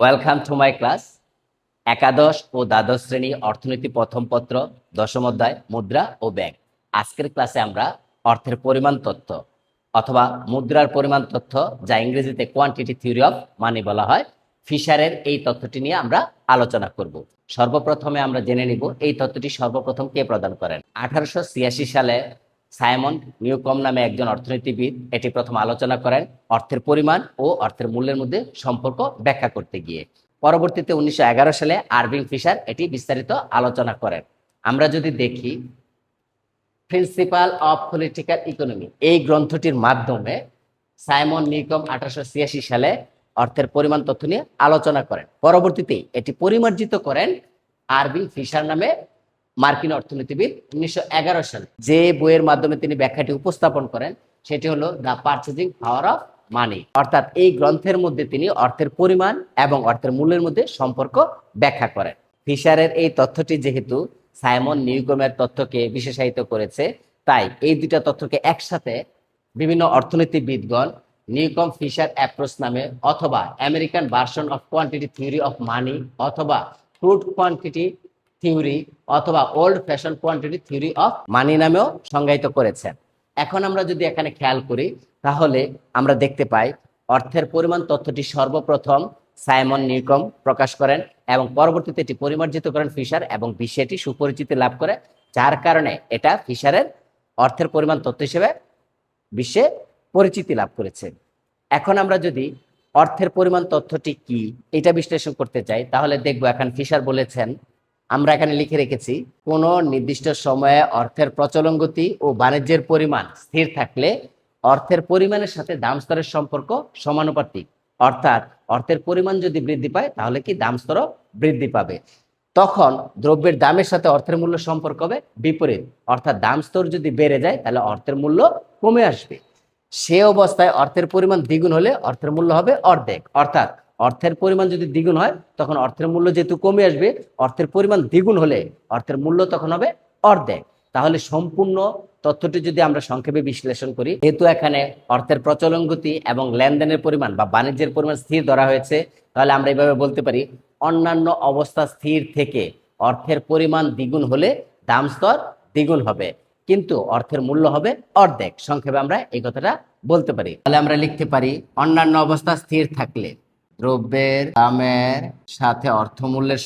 Welcome to my class. একাদশ ও দ্বাদশ শ্রেণী অর্থনীতি প্রথম পত্র দশম অধ্যায় মুদ্রা ও ব্যাংক। আজকের ক্লাসে আমরা অর্থের পরিমাণ তত্ত্ব অথবা মুদ্রার পরিমাণ তথ্য, যা ইংরেজিতে কোয়ান্টিটি থিওরি অফ মানি বলা হয়, ফিশারের এই তথ্যটি নিয়ে আমরা আলোচনা করব। সর্বপ্রথমে আমরা জেনে নিব এই তথ্যটি সর্বপ্রথম কে প্রদান করেন। 1886 সালে সাইমন নিউকম নামে একজন অর্থনীতিবিদ এটি প্রথম আলোচনা করেন অর্থের পরিমাণ ও অর্থের মূল্যের মধ্যে সম্পর্ক ব্যাখ্যা করতে গিয়ে। পরবর্তীতে 1911 সালে আরভিং ফিশার এটি বিস্তারিত আলোচনা করেন। আমরা যদি দেখি প্রিন্সিপাল অফ পলিটিক্যাল ইকোনমি, এই গ্রন্থটির মাধ্যমে সাইমন নিউকম 1886 সালে অর্থের পরিমাণ তথ্য নিয়ে আলোচনা করেন। পরবর্তীতে এটি পরিমার্জিত করেন আরভিং ফিশার নামে মার্কিন অর্থনীতিবিদ 1911 সালে। যে বইয়ের মাধ্যমে তিনি ব্যাখ্যাটি উপস্থাপন করেন সেটি হলো the purchasing power of money. অর্থাৎ এই গ্রন্থের মধ্যে তিনি অর্থের পরিমাণ এবং অর্থের মূল্যের মধ্যে সম্পর্ক ব্যাখ্যা করেন। ফিশারের এই তথ্যটি যেহেতু সাইমন নিউকমের তথ্যকে বিশেষায়িত করেছে, তাই এই দুইটা তথ্যকে একসাথে বিভিন্ন অর্থনীতিবিদগণ নিউকম ফিশার অ্যাপ্রোচ নামে অথবা American version of quantity theory of money অথবা ক্রুড কোয়ান্টিটি থিওরি অথবা old fashion quantity theory of money নামেও সংজ্ঞায়িত করেছেন। এখন আমরা যদি এখানে খেয়াল করি তাহলে আমরা দেখতে পাই অর্থের পরিমাণ তথ্যটি সর্বপ্রথম সাইমন নিউকম প্রকাশ করেন এবং পরবর্তীতে এটি পরিমার্জিত করেন ফিশার এবং বিশ্বে এটি সুপরিচিতি লাভ করে, যার কারণে এটা ফিশারের অর্থের পরিমাণ তথ্য হিসেবে বিশ্বে পরিচিতি লাভ করেছে। এখন আমরা যদি অর্থের পরিমাণ তথ্যটি কি এটা বিশ্লেষণ করতে চাই তাহলে দেখবো এখন ফিশার বলেছেন, আমরা এখানে লিখে রেখেছি, কোন নির্দিষ্ট সময়ে অর্থের প্রচলন গতি ও বাণিজ্যের পরিমাণ স্থির থাকলে অর্থের পরিমাণের সাথে দাম স্তরের সম্পর্ক সমানুপাতিক। অর্থাৎ অর্থের পরিমাণ যদি বৃদ্ধি পায় তাহলে কি দাম স্তরও বৃদ্ধি পাবে। তখন দ্রব্যের দামের সাথে অর্থের মূল্য সম্পর্ক হবে বিপরীত, অর্থাৎ দাম স্তর যদি বেড়ে যায় তাহলে অর্থের মূল্য কমে আসবে। সে অবস্থায় অর্থের পরিমাণ দ্বিগুণ হলে অর্থের মূল্য হবে অর্ধেক। অর্থাৎ অর্থের পরিমাণ যদি দ্বিগুণ হয় তখন অর্থের মূল্য যেহেতু কমে আসবে, অর্থের পরিমাণ দ্বিগুণ হলে অর্থের মূল্য তখন হবে অর্ধেক। তাহলে সম্পূর্ণ তথ্যটি যদি আমরা সংক্ষেপে বিশ্লেষণ করি, যেহেতু এখানে অর্থের প্রচলন গতি এবং লেনদেনের পরিমাণ বা বাণিজ্যের পরিমাণ স্থির ধরা হয়েছে, তাহলে আমরা এইভাবে বলতে পারি, অন্যান্য অবস্থা স্থির থেকে অর্থের পরিমাণ দ্বিগুণ হলে দাম স্তর দ্বিগুণ হবে, কিন্তু অর্থের মূল্য হবে অর্ধেক। সংক্ষেপে আমরা এই কথাটা বলতে পারি। তাহলে আমরা লিখতে পারি, অন্যান্য অবস্থা স্থির থাকলে দ্রব্যের দামের সাথে অর্থমূল্যের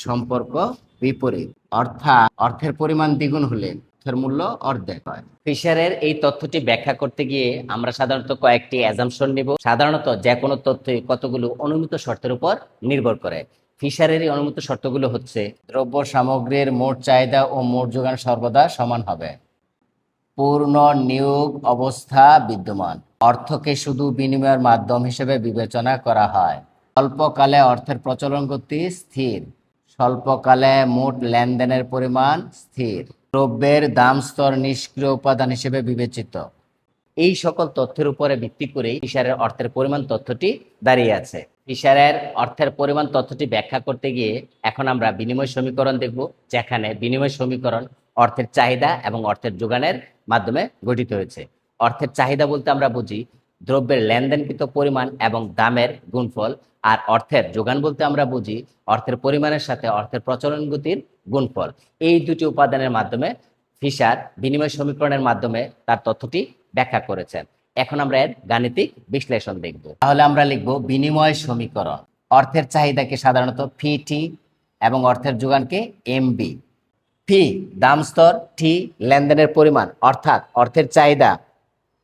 সম্পর্ক বিপরীত, অর্থাৎ অর্থের পরিমাণ দ্বিগুণ হলে অর্থের মূল্য অর্ধেক হয়। ফিশারের এই তথ্যটি ব্যাখ্যা করতে গিয়ে আমরা সাধারণত কয়েকটি অ্যাজাম্পশন নিব। সাধারণত যে কোনো তথ্যই কতগুলো অনুমিত শর্তের উপর নির্ভর করে। ফিশারের এই অনুমিত শর্তগুলো হচ্ছে, দ্রব্য সামগ্রীর মোট চাহিদা ও মোট যোগান সর্বদা সমান হবে, পূর্ণ নিয়োগ অবস্থা বিদ্যমান, অর্থকে শুধু বিনিময়ের মাধ্যম হিসেবে বিবেচনা করা হয়, স্বল্পকালে অর্থের প্রচলন গতি স্থির, স্বল্পকালে মোট লেনদেনের পরিমাণ স্থির, দ্রব্যের দাম স্তর নিষ্ক্রিয় উপাদান হিসেবে বিবেচিত। এই সকল তথ্যের উপরে ভিত্তি করেই ফিশারের অর্থের পরিমাণ তথ্যটি দাঁড়িয়ে আছে। ফিশারের অর্থের পরিমাণ তথ্যটি ব্যাখ্যা করতে গিয়ে এখন আমরা বিনিময় সমীকরণ দেখব, যেখানে বিনিময় সমীকরণ অর্থের চাহিদা এবং অর্থের যোগানের মাধ্যমে গঠিত হয়েছে। অর্থের চাহিদা বলতে আমরা বুঝি দ্রব্যের লেনদেনকৃত পরিমাণ এবং দামের গুণফল, আর অর্থের যোগান বলতে আমরা বুঝি অর্থের পরিমাণের সাথে অর্থের প্রচলন গতির গুণফল। এই দুটি উপাদানের মাধ্যমে ফিশার বিনিময় সমীকরণের মাধ্যমে তার তথ্যটি ব্যাখ্যা করেছেন। এখন আমরা এর গাণিতিক বিশ্লেষণ দেখব। তাহলে আমরা লিখব বিনিময় সমীকরণ। অর্থের চাহিদাকে সাধারণত ফি টি এবং অর্থের যোগানকে এমবি। ফি দাম স্তর, টি লেনদেনের পরিমাণ, অর্থাৎ অর্থের চাহিদা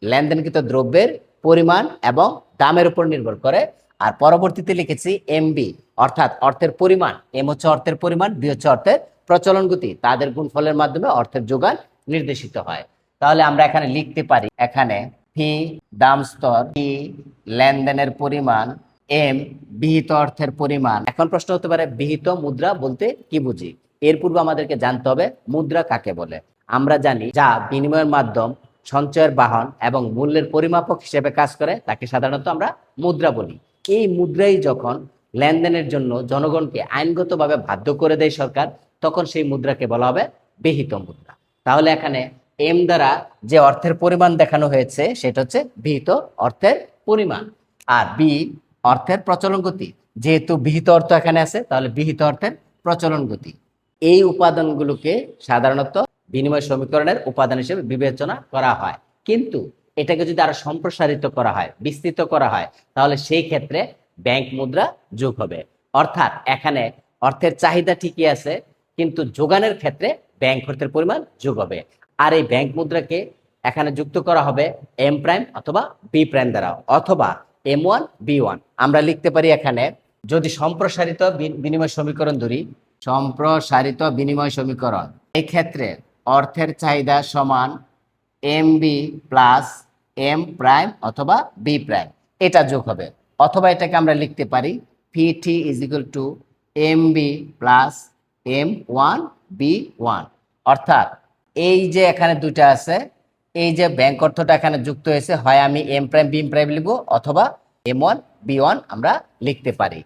লেনদেনকৃত দ্রব্যের পরিমাণ এবং দামের উপর নির্ভর করে। আর পরবর্তীতে লিখেছি এমবি, অর্থাৎ অর্থের পরিমাণ, এম হচ্ছে অর্থের পরিমাণ, বি হচ্ছে অর্থের প্রচলন গতি, তাদের গুণফলের মাধ্যমে অর্থের যোগান নির্দেশিত হয়। তাহলে আমরা এখানে লিখতে পারি, এখানে ফি দাম স্তর, টি লেনদেনের পরিমাণ, এম বিহিত অর্থের পরিমাণ। এখন প্রশ্ন হতে পারে, বিহিত মুদ্রা বলতে কি বুঝি? এর পূর্বে আমাদেরকে জানতে হবে মুদ্রা কাকে বলে। আমরা জানি যা বিনিময়ের মাধ্যম, সঞ্চয়ের বাহন এবং মূল্যের পরিমাপক হিসেবে কাজ করে তাকে সাধারণত আমরা মুদ্রা বলি। এই মুদ্রাই যখন লেনদেনের জন্য জনগণকে আইনগতভাবে বাধ্য করে দেয় সরকার, তখন সেই মুদ্রাকে বলা হবে বিহিত মুদ্রা। তাহলে এখানে এম দ্বারা যে অর্থের পরিমাণ দেখানো হয়েছে সেটা হচ্ছে বিহিত অর্থের পরিমাণ। আর বি অর্থের প্রচলন গতি, যেহেতু বিহিত অর্থ এখানে আছে তাহলে বিহিত অর্থের প্রচলন গতি। এই উপাদানগুলোকে সাধারণত বিনিময় সমীকরণের উপাদান হিসেবে বিবেচনা করা হয়, কিন্তু এটাকে যদি আরো সম্প্রসারিত করা হয়, বিস্তৃত করা হয়, তাহলে সেই ক্ষেত্রে ব্যাংক মুদ্রা যোগ হবে। অর্থাৎ এখানে অর্থের চাহিদা ঠিকই আছে, কিন্তু যোগানের ক্ষেত্রে ব্যাংক অর্থের পরিমাণ যোগ হবে। আর এই ব্যাংক মুদ্রাকে এখানে যুক্ত করা হবে এম প্রাইম অথবা বি প্রাইম দ্বারা, অথবা M1 B1। আমরা লিখতে পারি এখানে, যদি সম্প্রসারিত বিনিময় সমীকরণ ধরি, সম্প্রসারিত বিনিময় সমীকরণ, এই ক্ষেত্রে অর্থের চাহিদা সমান MB প্লাস এম প্রাইম অথবা বি প্রাইম, এটা যোগ হবে। অথবা এটাকে আমরা লিখতে পারি PT is equal two MB plus M1 B1। অর্থাৎ এই যে এখানে দুইটা আছে, এই যে ব্যাংক অর্থটা এখানে যুক্ত হয়েছে, হয় আমি এম প্রাইম বি প্রাইম লিখবো অথবা M1 B1 আমরা লিখতে পারি।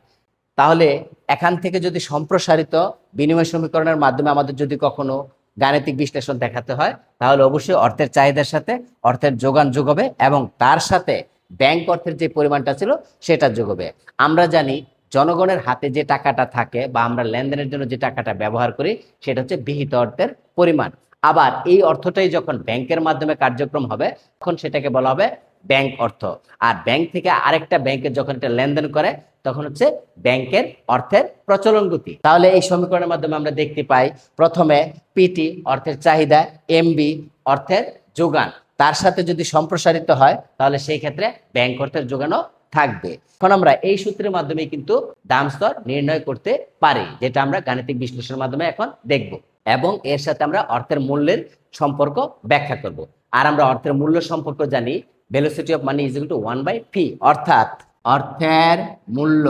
তাহলে এখান থেকে যদি সম্প্রসারিত বিনিময় সমীকরণের মাধ্যমে আমাদের যদি কখনো গাণিতিক বিশ্লেষণ দেখাতে হয়, তাহলে অবশ্যই অর্থের চাহিদার সাথে অর্থের যোগান যোগ হবে এবং তার সাথে ব্যাংক অর্থের যে পরিমাণটা ছিল সেটা যোগ হবে। আমরা জানি জনগণের হাতে যে টাকাটা থাকে বা আমরা লেনদেনের জন্য যে টাকাটা ব্যবহার করি সেটা হচ্ছে বিহিত অর্থের পরিমাণ। আবার এই অর্থটাই যখন ব্যাংকের মাধ্যমে কার্যক্রম হবে তখন সেটাকে বলা হবে ব্যাংক অর্থ। আর ব্যাংক থেকে আরেকটা ব্যাংকে যখন এটা লেনদেন করে তখন হচ্ছে ব্যাংকের অর্থের প্রচলন গতি। তাহলে এই সমীকরণের মাধ্যমে আমরা দেখতে পাই, প্রথমে পিটি অর্থের চাহিদা, এমবি অর্থের যোগান, তার সাথে যদি সম্প্রসারিত হয় তাহলে সেই ক্ষেত্রে ব্যাংক অর্থের যোগানও থাকবে। এখন আমরা এই সূত্রের মাধ্যমে কিন্তু দাম স্তর নির্ণয় করতে পারি, যেটা আমরা গাণিতিক বিশ্লেষণের মাধ্যমে এখন দেখব, এবং এর সাথে আমরা অর্থের মূল্যের সম্পর্ক ব্যাখ্যা করব। আর আমরা অর্থের মূল্য সম্পর্ক জানি, velocity of money is equal to 1/p, অর্থাৎ অর্থের মূল্য।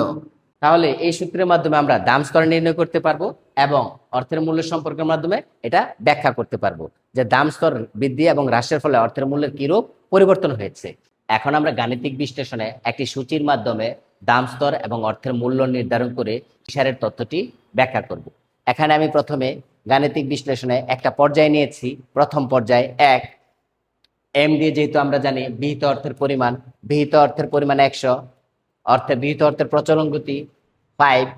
তাহলে এই সূত্রের মাধ্যমে আমরা দাম স্তর নির্ণয় করতে পারবো এবং অর্থের মূল্য সম্পর্কের মাধ্যমে এটা ব্যাখ্যা করতে পারবো যে দাম স্তর বৃদ্ধি এবং হ্রাসের ফলে অর্থের মূল্যের কিরূপ পরিবর্তন হয়েছে। এখন আমরা গাণিতিক বিশ্লেষণে একটি সূচির মাধ্যমে দাম স্তর এবং অর্থের মূল্য নির্ধারণ করে হিসাবের তথ্যটি ব্যাখ্যা করব। এখানে আমি প্রথমে গাণিতিক বিশ্লেষণে একটা পর্যায় নিয়েছি। প্রথম পর্যায়ে 1, এম দিয়ে যেহেতু আমরা জানি বিহিত অর্থের পরিমাণ, বিহিত অর্থের পরিমাণ 100, বিহিত অর্থের প্রচলন গতি 5,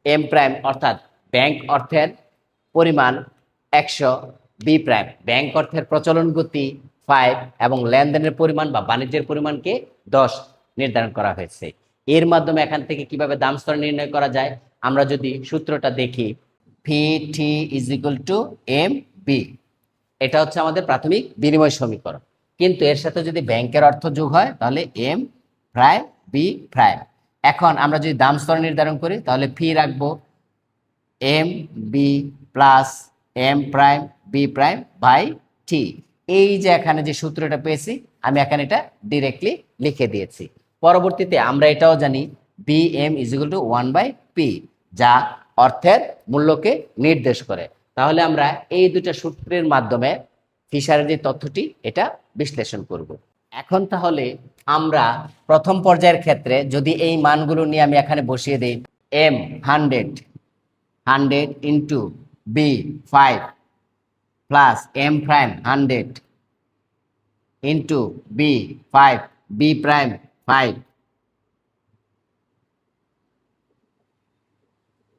এম প্রাইম অর্থাৎ ব্যাংক অর্থের পরিমাণ 100, বি প্রাইম ব্যাংক অর্থের প্রচলন গতি 5 এবং লেনদেনের পরিমাণ বা বাণিজ্যের পরিমাণকে 10 নির্ধারণ করা হয়েছে। এর মাধ্যমে এখান থেকে কিভাবে দাম স্তর নির্ণয় করা যায়, আমরা যদি সূত্রটা দেখি, PT is equal to M B, এটা হচ্ছে আমাদের প্রাথমিক বিনিময় সমীকরণ। কিন্তু এর সাথে যদি ব্যাংকের অর্থ যোগ হয় তাহলে এম প্রাইম বি প্রাইম। এখন আমরা যদি দাম স্তর নির্ধারণ করি তাহলে ফি রাখবো M B plus M prime B prime by T. এই যে এখানে যে সূত্রটা পেয়েছি আমি এখানে এটা ডিরেক্টলি লিখে দিয়েছি। পরবর্তীতে আমরা এটাও জানি B M is equal to 1/p, যা অর্থের মূল্যকে নির্দেশ করে। তাহলে আমরা এই দুটা সূত্রের মাধ্যমে ফিশারের যে তথ্যটি এটা বিশ্লেষণ করব। এখন তাহলে আমরা প্রথম পর্যায়ের ক্ষেত্রে যদি এই মানগুলো নিয়ে আমি এখানে বসিয়ে দিই, M 100 into B 5 plus M prime 100 into B 5 B prime 5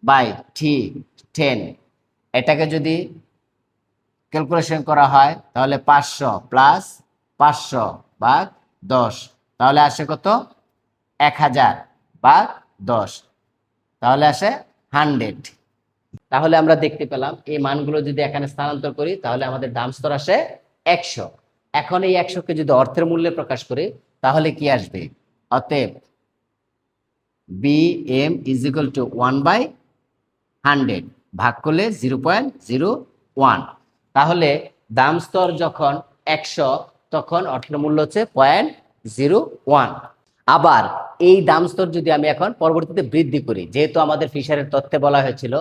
by T 10, এটাকে যদি ক্যালকুলেশন করা হয় তাহলে 500 প্লাস 500 ভাগ 10, তাহলে আসে কত, 1000 ভাগ 10, তাহলে আসে 100। তাহলে আমরা দেখতে পেলাম এই মানগুলো যদি এখানে স্থানান্তর করি তাহলে আমাদের দাম স্তর আসে 100। এখন এই 100কে যদি অর্থের মূল্যে প্রকাশ করি তাহলে কি আসবে, অতএব B M is equal to 1/100 ভাগ করলে 0.01। তাহলে দাম স্তর যখন 100 তখন অর্থের মূল্য হচ্ছে 0.01। আবার এই দাম স্তর যদি আমি এখন পরবর্তীতে বৃদ্ধি করি, যেহেতু আমাদের ফিশারের তথ্যে বলা হয়েছিল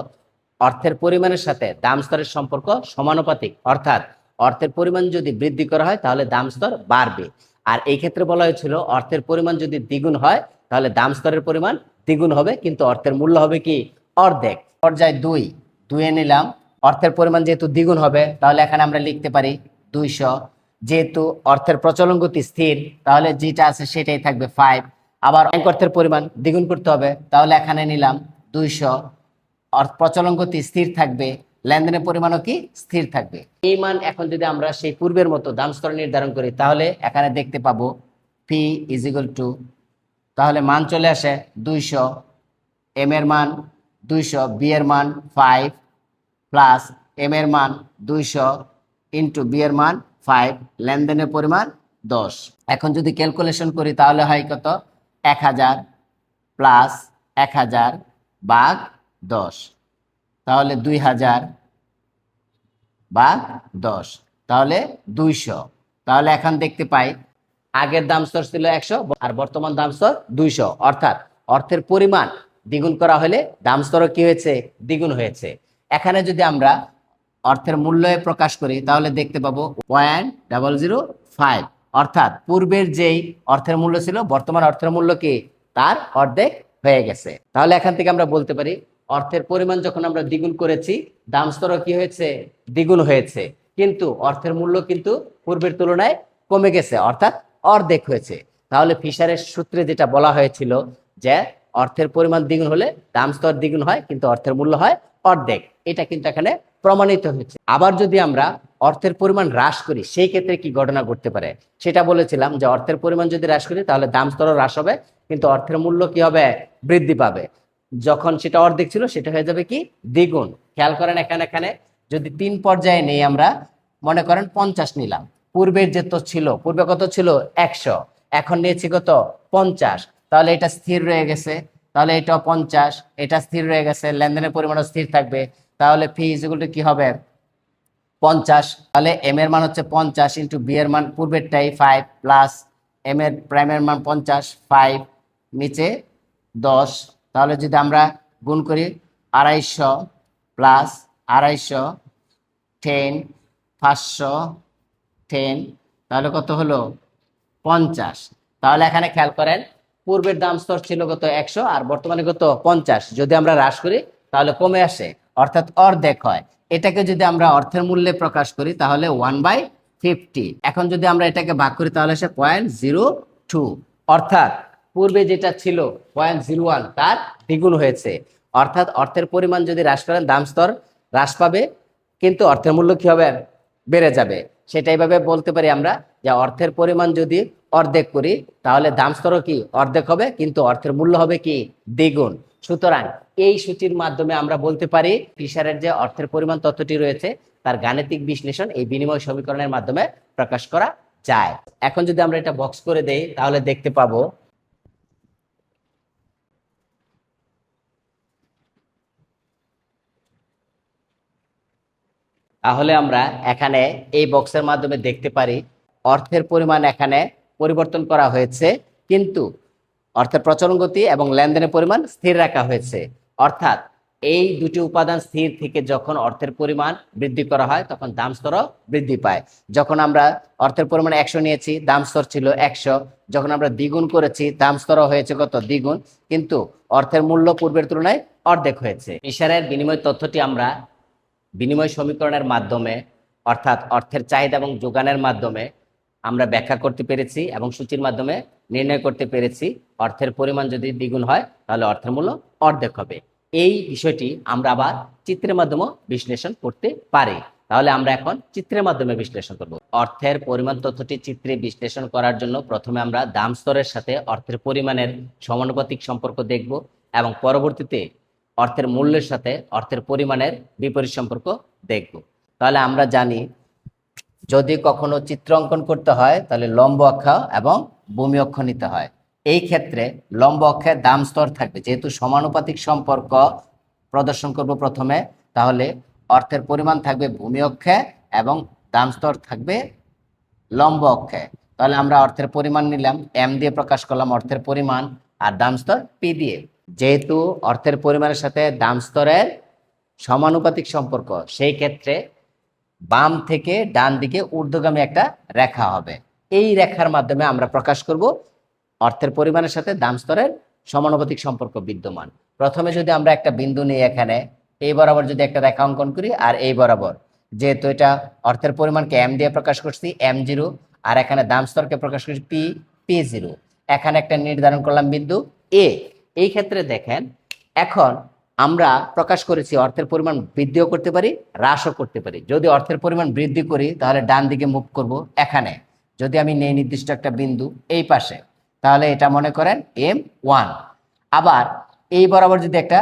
অর্থের পরিমাণের সাথে দাম স্তরের সম্পর্ক সমানুপাতিক, অর্থাৎ অর্থের পরিমাণ যদি বৃদ্ধি করা হয় তাহলে দাম স্তর বাড়বে। আর এই ক্ষেত্রে বলা হয়েছিল অর্থের পরিমাণ যদি দ্বিগুণ হয় তাহলে দাম স্তরের পরিমাণ দ্বিগুণ হবে, কিন্তু অর্থের মূল্য হবে কি, অর্ধেক। পর্যায় 2 নিলাম, অর্থের পরিমাণ যেহেতু দ্বিগুণ হবে তাহলে এখানে আমরা লিখতে পারি 200। যেহেতু অর্থের প্রচলন গতি স্থির তাহলে যেটা আছে সেটাই থাকবে 5, আবার ব্যাংক অর্থের পরিমাণ দ্বিগুণ করতে হবে, তাহলে এখানে নিলাম 200। প্রচলন গতি স্থির থাকবে, লেনদেনের পরিমাণও কি স্থির থাকবে। এই মান এখন যদি আমরা সেই পূর্বের মতো দাম স্তর নির্ধারণ করি, তাহলে এখানে দেখতে পাবো পি ইজ ইকুয়াল টু, তাহলে মান চলে আসে 200, এম এর মান 200, বি এর মান 5 প্লাস এম এর মান 200 ইন্টু বি এর মান 5, লেনদেনের পরিমাণ 10। এখন যদি ক্যালকুলেশন করি তাহলে হয় কত, 1000 প্লাস 1000 ভাগ 10, তাহলে 2000 ভাগ 10, তাহলে 200। তাহলে এখন দেখতে পাই আগের দাম স্তর ছিল 100 আর বর্তমান দাম স্তর 200, অর্থাৎ অর্থের পরিমাণ দ্বিগুণ করা হলে দাম স্তরও কি হয়েছে, দ্বিগুণ হয়েছে। এখানে যদি আমরা অর্থের মূল্য প্রকাশ করি তাহলে দেখতে পাবো 0.005, অর্থাৎ পূর্বের যেই অর্থের মূল্য ছিল বর্তমান অর্থের মূল্য কি তার অর্ধেক হয়ে গেছে। তাহলে এখান থেকে আমরা বলতে পারি অর্থের পরিমাণ যখন আমরা দ্বিগুণ করেছি দাম স্তরও কি হয়েছে, দ্বিগুণ হয়েছে, কিন্তু অর্থের মূল্য কিন্তু পূর্বের তুলনায় কমে গেছে, অর্থাৎ অর্ধেক হয়েছে। তাহলে ফিশারের সূত্রে যেটা বলা হয়েছিল যে অর্থের পরিমাণ দ্বিগুণ হলে দাম স্তর দ্বিগুণ হয় কিন্তু অর্থের মূল্য হয় অর্ধেক, এটা কিন্তু এখানে প্রমাণিত হয়েছে। আবার যদি আমরা অর্থের পরিমাণ হ্রাস করি সেই ক্ষেত্রে কি ঘটনা ঘটতে পারে সেটা বলেছিলাম যে অর্থের পরিমাণ যদি হ্রাস করি তাহলে দাম স্তরও হ্রাস হবে কিন্তু অর্থের মূল্য কি হবে, বৃদ্ধি পাবে। যখন সেটা অর্ধেক ছিল সেটা হয়ে যাবে কি দ্বিগুণ। খেয়াল করেন এখানে যদি 3 পর্যায়ে নেই, আমরা মনে করেন 50 নিলাম, পূর্বের যে তো ছিল, পূর্বে কত ছিল 100, এখন নিয়েছি কত 50, তাহলে এটা স্থির রয়ে গেছে, তাহলে এটা 50, এটা স্থির রয়ে গেছে, লেনদেনের পরিমাণও স্থির থাকবে, তাহলে ফি ইজ ইকুয়াল টু কি হবে 50। তাহলে এম এর মান হচ্ছে 50 ইন্টু বি এর মান পূর্বেরটাই 5 প্লাস এম এর প্রাইমের মান 50, 5 নিচে 10, তাহলে যদি আমরা গুণ করি 250 প্লাস 250 10 500 10, তাহলে কত হলো 50। তাহলে এখানে খেয়াল করেন পূর্বের দাম স্তর ছিল কত 100 আর বর্তমানে কত 50, যদি আমরা হ্রাস করি তাহলে কমে আসে, অর্থাৎ অর্ধেক হয়। এটাকে যদি আমরা অর্থের মূল্যে প্রকাশ করি তাহলে 1/50। এখন যদি আমরা এটাকে ভাগ করি তাহলে সে 0.02, অর্থাৎ পূর্বে যেটা ছিল 0.01 তার দ্বিগুণ হয়েছে, অর্থাৎ অর্থের পরিমাণ যদি হ্রাস করেন দাম স্তর হ্রাস পাবে কিন্তু অর্থের মূল্য কি হবে, বেড়ে যাবে। সেটাই ভাবে বলতে পারি আমরা যে অর্থের পরিমাণ যদি অর্ধেক করি তাহলে দাম স্তরও কি অর্ধেক হবে কিন্তু অর্থের মূল্য হবে কি দ্বিগুণ। সুতরাং এই সূচির মাধ্যমে আমরা বলতে পারি ফিশারের যে অর্থের পরিমাণ তথ্যটি রয়েছে তার গাণিতিক বিশ্লেষণ এই বিনিময় সমীকরণের মাধ্যমে প্রকাশ করা যায়। এখন যদি আমরা এটা বক্স করে দেই তাহলে দেখতে পাবো তাহলে আমরা এখানে এই বক্সের মাধ্যমে দেখতে পারি অর্থের পরিমাণ এখানে পরিবর্তন করা হয়েছে কিন্তু অর্থের প্রচলন গতি এবং লেনদেনের পরিমাণ স্থির রাখা হয়েছে, অর্থাৎ এই দুটি উপাদান স্থির থেকে যখন অর্থের পরিমাণ বৃদ্ধি করা হয় তখন দাম স্তরও বৃদ্ধি পায়। যখন আমরা অর্থের পরিমাণ 100 নিয়েছি দাম স্তর ছিল 100, যখন আমরা দ্বিগুণ করেছি দাম স্তরও হয়েছে কত দ্বিগুণ, কিন্তু অর্থের মূল্য পূর্বের তুলনায় অর্ধেক হয়েছে। ফিশারের বিনিময় তথ্যটি আমরা বিনিময় সমীকরণের মাধ্যমে অর্থাৎ অর্থের চাহিদা এবং যোগানের মাধ্যমে আমরা ব্যাখ্যা করতে পেরেছি এবং সূচির মাধ্যমে নির্ণয় করতে পেরেছি অর্থের পরিমাণ যদি দ্বিগুণ হয় তাহলে অর্থের মূল্য অর্ধেক হবে। এই বিষয়টি আমরা আবার চিত্রের মাধ্যমে বিশ্লেষণ করতে পারি। তাহলে আমরা এখন চিত্রের মাধ্যমে বিশ্লেষণ করব। অর্থের পরিমাণ তথ্যটি চিত্রে বিশ্লেষণ করার জন্য প্রথমে আমরা দাম স্তরের সাথে অর্থের পরিমাণের সমানুপাতিক সম্পর্ক দেখব এবং পরবর্তীতে অর্থের মূল্যের সাথে অর্থের পরিমাণের বিপরীত সম্পর্ক দেখব। তাহলে আমরা জানি যদি কখনো চিত্র অঙ্কন করতে হয় তাহলে লম্ব অক্ষ এবং ভূমি অক্ষ নিতে হয়। এই ক্ষেত্রে লম্ব অক্ষে দাম স্তর থাকবে, যেহেতু সমানুপাতিক সম্পর্ক প্রদর্শন করব প্রথমে, তাহলে অর্থের পরিমাণ থাকবে ভূমি অক্ষে এবং দাম স্তর থাকবে লম্ব অক্ষে। তাহলে আমরা অর্থের পরিমাণ নিলাম, এম দিয়ে প্রকাশ করলাম অর্থের পরিমাণ, আর দাম স্তর পি দিয়ে। যেহেতু অর্থের পরিমাণের সাথে দাম স্তরের সমানুপাতিক সম্পর্ক, সেই ক্ষেত্রে বাম থেকে ডান দিকে ঊর্ধ্বগামী একটা রেখা হবে। এই রেখার মাধ্যমে আমরা প্রকাশ করব অর্থের পরিমাণের সাথে দাম স্তরের সমানুপাতিক সম্পর্ক বিদ্যমান। প্রথমে যদি আমরা একটা বিন্দু নিই, এখানে এই বরাবর যদি একটা রেখা অঙ্কন করি আর এই বরাবর, যেহেতু এটা অর্থের পরিমাণকে এম দিয়ে প্রকাশ করছি M0 আর এখানে দাম স্তরকে প্রকাশ করছি P0, এখানে একটা নির্ধারণ করলাম বিন্দু এ। এই ক্ষেত্রে দেখেন এখন আমরা প্রকাশ করেছি অর্থের পরিমাণ বৃদ্ধিও করতে পারি, হ্রাসও করতে পারি। যদি অর্থের পরিমাণ বৃদ্ধি করি তাহলে ডান দিকে মুভ করব এখানে। যদি আমি নেই নির্দিষ্ট একটা বিন্দু এই পাশে, তাহলে এটা মনে করেন M1। আবার এই বরাবর যদি একটা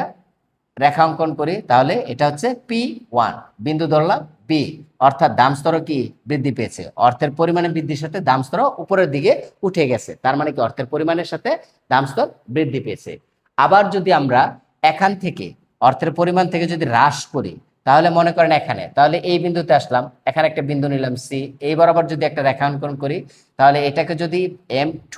রেখা অঙ্কন করি তাহলে এটা হচ্ছে P1, বিন্দু ধরলাম বি। অর্থাৎ দাম স্তরও কি বৃদ্ধি পেয়েছে, অর্থের পরিমাণের বৃদ্ধির সাথে দাম স্তরও উপরের দিকে উঠে গেছে। তার মানে কি অর্থের পরিমাণের সাথে দাম স্তর বৃদ্ধি পেয়েছে। আবার যদি আমরা এখান থেকে অর্থের পরিমাণ থেকে যদি হ্রাস করি তাহলে মনে করেন এখানে, তাহলে এই বিন্দুতে আসলাম, এখানে একটা বিন্দু নিলাম সি, এই বরাবর যদি একটা রেখা অঙ্কন করি তাহলে এটাকে যদি M2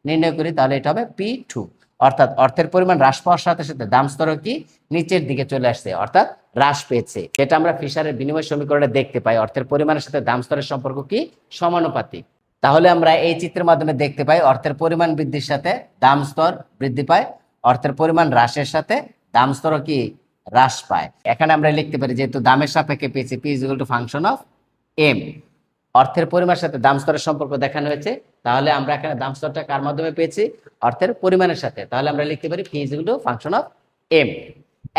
নির্ণয় করি তাহলে এটা হবে P2। অর্থাৎ অর্থের পরিমাণ হ্রাস পাওয়ার সাথে সাথে দাম স্তরও কি নিচের দিকে চলে আসছে, অর্থাৎ হ্রাস পেয়েছে। যেটা আমরা ফিশারের বিনিময় সমীকরণে দেখতে পাই, অর্থের পরিমাণের সাথে দাম স্তরের সম্পর্ক কি সমানুপাতিক। তাহলে আমরা এই চিত্রের মাধ্যমে দেখতে পাই অর্থের পরিমাণ বৃদ্ধির সাথে দাম স্তর বৃদ্ধি পায়, অর্থের পরিমাণ হ্রাসের সাথে দাম স্তরও কি হ্রাস পায়। এখানে আমরা লিখতে পারি যেহেতু দামের সাপেক্ষে পেয়েছি P = ফাংশন অফ M, অর্থের পরিমাণের সাথে দাম স্তরের সম্পর্ক দেখানো হয়েছে, তাহলে আমরা এখানে দাম স্তরটা কার মাধ্যমে পেয়েছি, অর্থের পরিমাণের সাথে। তাহলে আমরা লিখতে পারি P = ফাংশন অফ M।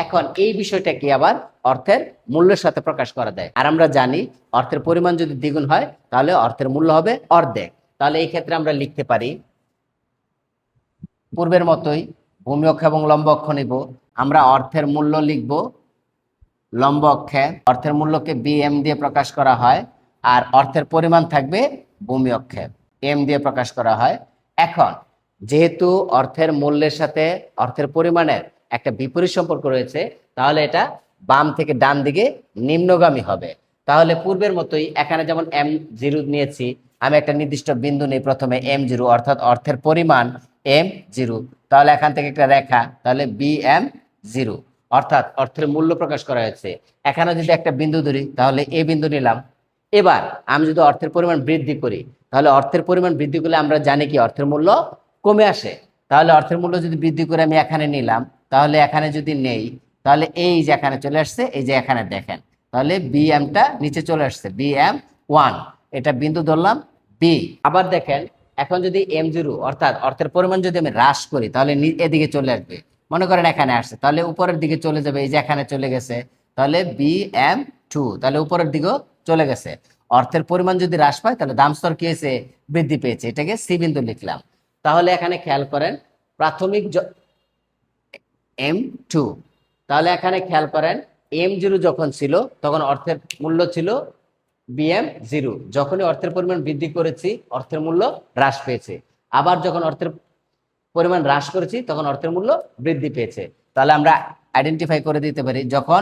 এখন এই বিষয়টা কি আবার অর্থের মূল্যের সাথে প্রকাশ করা যায়। আর আমরা জানি অর্থের পরিমাণ যদি দ্বিগুণ হয় তাহলে অর্থের মূল্য হবে অর্ধেক। তাহলে এই ক্ষেত্রে আমরা লিখতে পারি পূর্বের মতোই ভূমি অক্ষ এবং লম্ব অক্ষ নিব। আমরা অর্থের মূল্য লিখব লম্ব অক্ষে, অর্থের মূল্যকে BM দিয়ে প্রকাশ করা হয়, আর অর্থের পরিমাণ থাকবে ভূমি অক্ষে, M দিয়ে প্রকাশ করা হয়। এখন যেহেতু অর্থের মূল্যের সাথে অর্থের পরিমাণের একটা বিপরীত সম্পর্ক রয়েছে, তাহলে এটা বাম থেকে ডান দিকে নিম্নগামী হবে। তাহলে পূর্বের মতোই এখানে যেমন M0 নিয়েছি, আমি একটা নির্দিষ্ট বিন্দু নেই প্রথমে M0, অর্থাৎ অর্থের পরিমাণ M0, তাহলে এখান থেকে একটা রেখা, তাহলে BM0, অর্থাৎ অর্থের মূল্য প্রকাশ করা হয়েছে। এখানে যদি একটা বিন্দু ধরি তাহলে এই বিন্দু নিলাম। এবার আমি যদি অর্থের পরিমাণ বৃদ্ধি করি তাহলে অর্থের পরিমাণ বৃদ্ধি করলে আমরা জানি কি অর্থের মূল্য কমে আসে। তাহলে অর্থের মূল্য যদি বৃদ্ধি করে আমি এখানে নিলাম, তাহলে এখানে যদি নেই তাহলে এই যে এখানে চলে আসছে, এই যে এখানে দেখেন, তাহলে BMটা নিচে চলে আসছে, BM1, এটা বিন্দু ধরলাম B। আবার দেখেন এখন যদি M0 অর্থাৎ অর্থের পরিমাণ যদি আমি হ্রাস করি তাহলে এদিকে চলে আসবে। মনে করেন এখানে আসছে, তাহলে উপরের দিকে চলে যাবে, এই যে এখানে চলে গেছে, তাহলে BM2, তাহলে উপরের দিকেও চলে গেছে। অর্থের পরিমাণ যদি হ্রাস পায় তাহলে দাম স্তর কি হয়েছে, বৃদ্ধি পেয়েছে, এটাকে C বিন্দু লিখলাম। তাহলে এখানে খেয়াল করেন প্রাথমিক M2, তাহলে এখানে খেয়াল করেন M0 যখন ছিল তখন অর্থের মূল্য ছিল BM0, যখনই অর্থের পরিমাণ বৃদ্ধি করেছি অর্থের মূল্য হ্রাস পেয়েছে। আবার যখন অর্থের পরিমাণ হ্রাস করেছি তখন অর্থের মূল্য বৃদ্ধি পেয়েছে। তাহলে আমরা আইডেন্টিফাই করে দিতে পারি যখন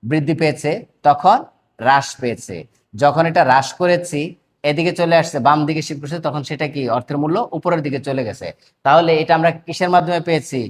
বৃদ্ধি পেয়েছে তখন হ্রাস পেয়েছে, যখন এটা হ্রাস করেছি এদিকে চলে আসছে, বাম দিকে শিফট করছে, তখন সেটা কি অর্থের মূল্য উপরের দিকে চলে গেছে। তাহলে এটা আমরা কিসের মাধ্যমে পেয়েছি,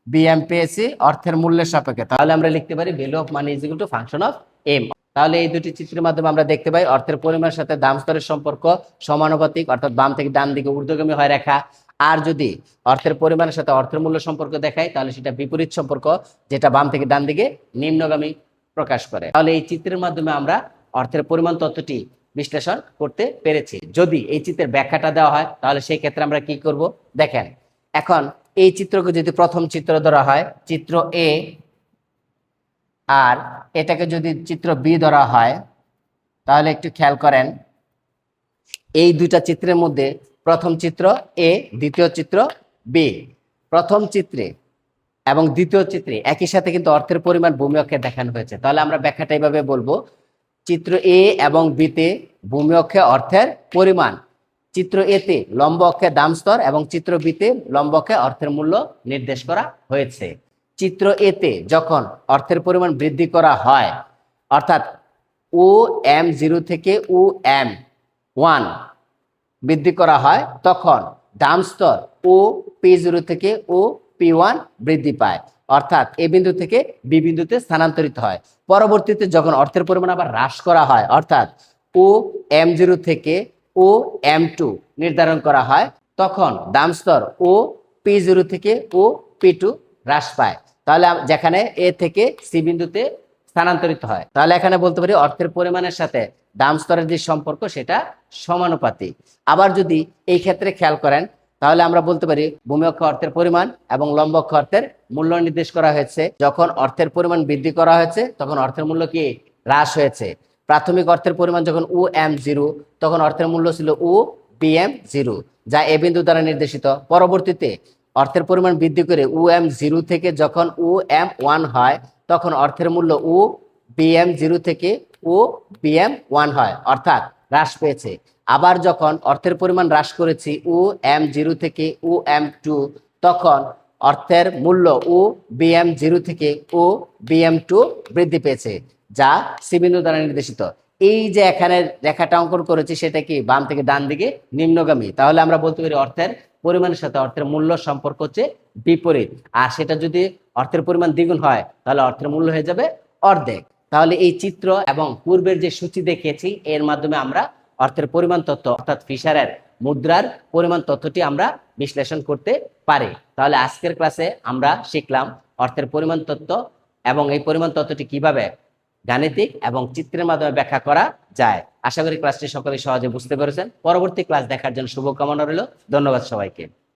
BM পেয়েছি অর্থের মূল্যের সাপেক্ষে। তাহলে আমরা লিখতে পারি value of money = function of M। তাহলে এই দুটি চিত্রের মাধ্যমে আমরা দেখতে পাই অর্থের পরিমাণের সাথে দাম স্তরের সম্পর্ক সমানুপাতিক, অর্থাৎ বাম থেকে ডান দিকে ঊর্ধ্বগামী হয় রেখা। আর যদি অর্থের পরিমাণের সাথে অর্থের মূল্য সম্পর্ক দেখায় তাহলে সেটা বিপরীত সম্পর্ক, যেটা বাম থেকে ডান দিকে নিম্নগামী প্রকাশ করে। তাহলে এই চিত্রের মাধ্যমে আমরা অর্থের পরিমাণ তত্ত্বটি বিশ্লেষণ করতে পেরেছি। যদি এই চিত্রের ব্যাখ্যাটা দেওয়া হয় তাহলে সেই ক্ষেত্রে আমরা কি করব, দেখেন এখন এই চিত্রকে যদি প্রথম চিত্র ধরা হয়, চিত্র A, আর এটাকে যদি চিত্র B ধরা হয়, তাহলে একটু খেয়াল করেন এই দুইটা চিত্রের মধ্যে প্রথম চিত্র A, দ্বিতীয় চিত্র B। প্রথম চিত্রে এবং দ্বিতীয় চিত্রে একই সাথে কিন্তু অর্থের পরিমাণ ভূমি অক্ষে দেখানো হয়েছে। তাহলে আমরা ব্যাখ্যাটা এইভাবে বলবো, চিত্র A এবং B তে ভূমি অক্ষে অর্থের পরিমাণ, চিত্র A তে লম্ব অক্ষে দাম স্তর এবং চিত্র B তে লম্ব অক্ষে অর্থের মূল্য নির্দেশ করা হয়েছে। চিত্র A তে যখন অর্থের পরিমাণ বৃদ্ধি করা হয়, অর্থাৎ OM0 থেকে OM1 বৃদ্ধি করা হয়, তখন দাম স্তর OP0 থেকে OP1 বৃদ্ধি পায়, অর্থাৎ এ বিন্দু থেকে বি বিন্দুতে স্থানান্তরিত হয়। পরবর্তীতে যখন অর্থের পরিমাণ আবার হ্রাস করা হয়, অর্থাৎ OM0 থেকে OM2 নির্ধারণ করা হয়, তখন দাম স্তর OP0 থেকে OP2 হ্রাস পায়। তাহলে যেখানে এ থেকে সি বিন্দুতে স্থানান্তরিত হয়, তাহলে এখানে বলতে পারি অর্থের পরিমাণের সাথে দাম স্তরের যে সম্পর্ক সেটা সমানুপাতিক। আবার যদি এই ক্ষেত্রে খেয়াল করেন তাহলে আমরা বলতে পারি ভূমি অক্ষ অর্থের পরিমাণ এবং লম্ব অক্ষ অর্থের মূল্য নির্দেশ করা হয়েছে। যখন অর্থের পরিমাণ বৃদ্ধি করা হয়েছে তখন অর্থের মূল্য কি হ্রাস হয়েছে। প্রাথমিক অর্থের পরিমাণ যখন U M0 তখন অর্থের মূল্য ছিল UBM0, যা এ বিন্দু দ্বারা নির্দেশিত। পরবর্তীতে অর্থের পরিমাণ বৃদ্ধি করে UM0 থেকে যখন UM1 হয় তখন অর্থের মূল্য UBM0 থেকে UBM1 হয়, অর্থাৎ হ্রাস পেয়েছে। আবার যখন অর্থের পরিমাণ হ্রাস করেছি UM0 থেকে UM2 তখন অর্থের মূল্য UBM0 থেকে UBM2 বৃদ্ধি পেয়েছে, যা সি বিন্দু দ্বারা নির্দেশিত। এই যে এখানে রেখাটা অঙ্কন করেছি সেটা কি বাম থেকে ডান দিকে নিম্নগামী। তাহলে আমরা বলতে পারি অর্থের পরিমাণের সাথে অর্থের মূল্য সম্পর্ক হচ্ছে বিপরীত। আর সেটা যদি অর্থের পরিমাণ দ্বিগুণ হয় তাহলে অর্থের মূল্য হয়ে যাবে অর্ধেক। তাহলে এই চিত্র এবং পূর্বের যে সূচি দেখিয়েছি এর মাধ্যমে আমরা অর্থের পরিমাণ তত্ত্ব অর্থাৎ ফিশারের মুদ্রার পরিমাণ তত্ত্বটি আমরা বিশ্লেষণ করতে পারি। তাহলে আজকের ক্লাসে আমরা শিখলাম অর্থের পরিমাণ তত্ত্ব এবং এই পরিমাণ তত্ত্বটি কিভাবে গাণিতিক এবং চিত্রের মাধ্যমে ব্যাখ্যা করা যায়। আশা করি ক্লাসটি সকলে সহজে বুঝতে পেরেছেন। পরবর্তী ক্লাস দেখার জন্য শুভকামনা রইল। ধন্যবাদ সবাইকে।